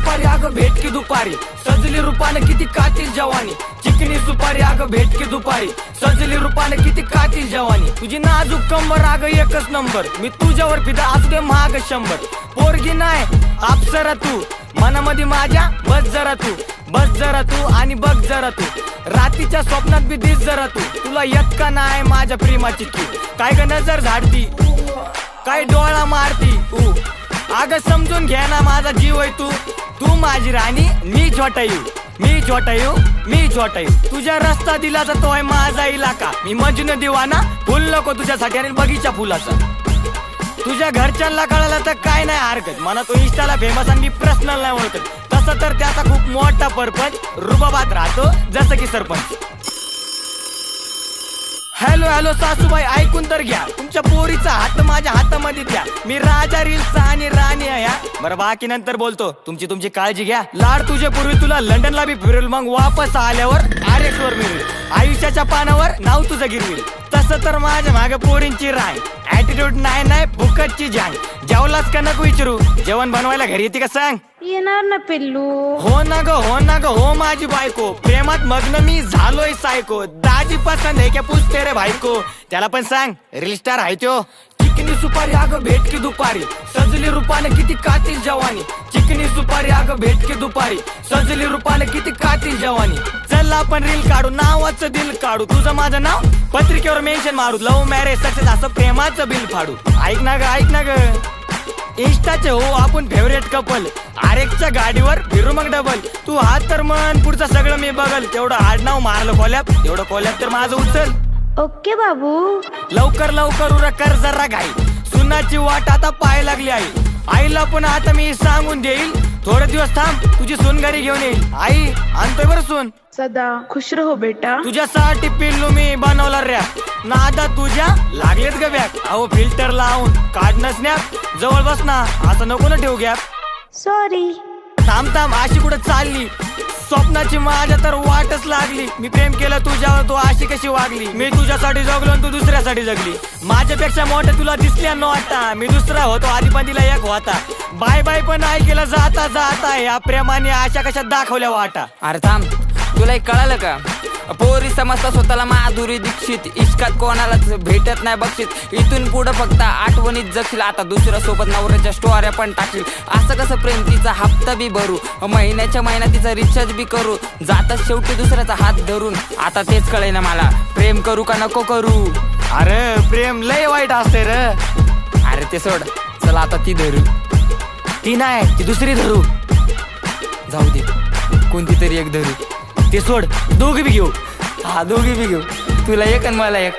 सुपारी अगं भेट की दुपारी, सजली रूपानं किती कातील जवानी. चिकनी सुपारी अगं भेट की दुपारी, सजली रूपानं किती कातील जवानी. तुझी नाजूक कंबर अगं एकच नंबर, मी तुझ्यावर फिदा असू दे महाग 100. पोरगी नाही अप्सरा तू, मनामध्ये माझ्या बस जरा तू, बस जरा तू आणि बघ जरा तू. रात्रीच्या स्वप्नात बी दिस जरा तू, तुला येत का नाही माझ्या प्रेमाची की. काय ग नजर झाडती, काय डोळा मारती अगं समजून घ्या ना माझा जीव आहे तू. तू माझी राणी मी छोटायू, मी छोटायू, मी छोटायू. तुझ्या रस्ता दिला तर तो आहे माझा इलाका. मी मजनू दिवाना, फुल नको तुझ्यासाठी आणि बगीचा फुलाचा. तुझ्या घरच्यांना कळालं तर काय नाही हरकत, मला तो इंस्टाला फेमस आणि मी पर्सनल नाही ओळखत. तसं तर त्याचा खूप मोठा पर्पज रुबाबात राहतो जसं की सरपंच. हॅलो हॅलो सासूबाई ऐकून तर घ्या, तुमच्या पोरीचा हात माझ्या हातामध्ये द्या. मी राजा रील्सचा आणि राणी आहे. बरं बाकी नंतर बोलतो, तुमची काळजी घ्या. लाड तुझे पूर्वी तुला लंडनला बी फिरेल, मग वापस आल्यावर RX वर मिळेल. आयुष्याच्या पानावर नाव तुझं गिरवेल. तसं तर माझ्या मागे पोरींची राय, ऍटिट्यूड नाही फुकटची जांग. जेवलास का नको विचारू, जेवण बनवायला घरी येते का सांग. येणार ना पिल्लू. हो ना ग हो माझी बायको, प्रेमात मग्न मी झालोय सायको. दाजी पसंत आहे क्या पूछते रे भाईको, त्याला पण सांग रील स्टार आहे त्यो. चिकनी सुपारी अगं भेट की दुपारी, सजली रूपानं किती कातील जवानी. चिकनी सुपारी अगं भेट की दुपारी, सजली रूपानं किती कातील जवानी. चल आपण रील काढू, नावाचं दिल काढू, तुझं माझं नाव पत्रिकेवर मेन्शन मारू. लव्ह मॅरेज सक्सेस असं प्रेमाचं बिल फाडू. ऐक ना ग इंस्टाचे हो आपण फेवरेट कपल. RXच्या गाडीवर फिरू मग डबल. तू हात तर मन पुढचं सगळं मी बघल. तेवढं आडनाव मारलं कोल्याप, तेवढं कोल्याप तर माझं उचल. ओके बाबू. लवकर कर जरा घाई, सुनाची वाट आता पाय लागली आई. आईला पण आता मी सांगून देईल, थोडे दिवस थांब तुझी सून घरी घेऊन येईल. आई आणतोय बरं सून. सदा खुश रहो बेटा. तुझ्यासाठी पिल्लू मी बनवला रे नादा, तुझ्या लागलेच ग बॅग. अहो फिल्टर लावून काढणं स्नॅप, जवळ बस ना असं नको ना ठेवू गॅप. सॉरी. थांब अशी कुठं चालली, स्वप्नाची माझ्या तर वाटच लागली. मी प्रेम केलं तुझ्यावर, तू अशी कशी वागली. मी तुझ्यासाठी जगलो तू दुसऱ्यासाठी जगली. माझ्यापेक्षा मोठे तुला दिसल्या नव्हता, मी दुसरा होतो आधी पण तिला एक होता. बाय बाय पण ऐकलं जाता या प्रेमाने आशा कशा दाखवल्या वाटा. अरे थांब, तुला एक कळालं का, पोरी समजता स्वतःला माधुरी दीक्षित. इश्कात कोणालाच भेटत नाही बक्षीस. इथून पुढं फक्त आठवणीत जगशील, आता दुसऱ्या सोबत नवऱ्याच्या स्टोऱ्या पण टाकशील. असं कसं प्रेम, तिचा हप्ता बी भरू, महिन्याच्या महिना तिचा रिचार्ज बी करू. जातात शेवटी दुसऱ्याचा हात धरून. आता तेच कळेना मला, प्रेम करू का नको करू. अरे प्रेम लय वाईट असते रे. अरे ते सोड, चला आता ती धरू. ती नाही ती दुसरी धरू. जाऊ दे, कोणती तरी एक धरू. ते सोड, दोघी बी घेऊ. हा दोघी बी घेऊ, तुला एक आणि मला एक.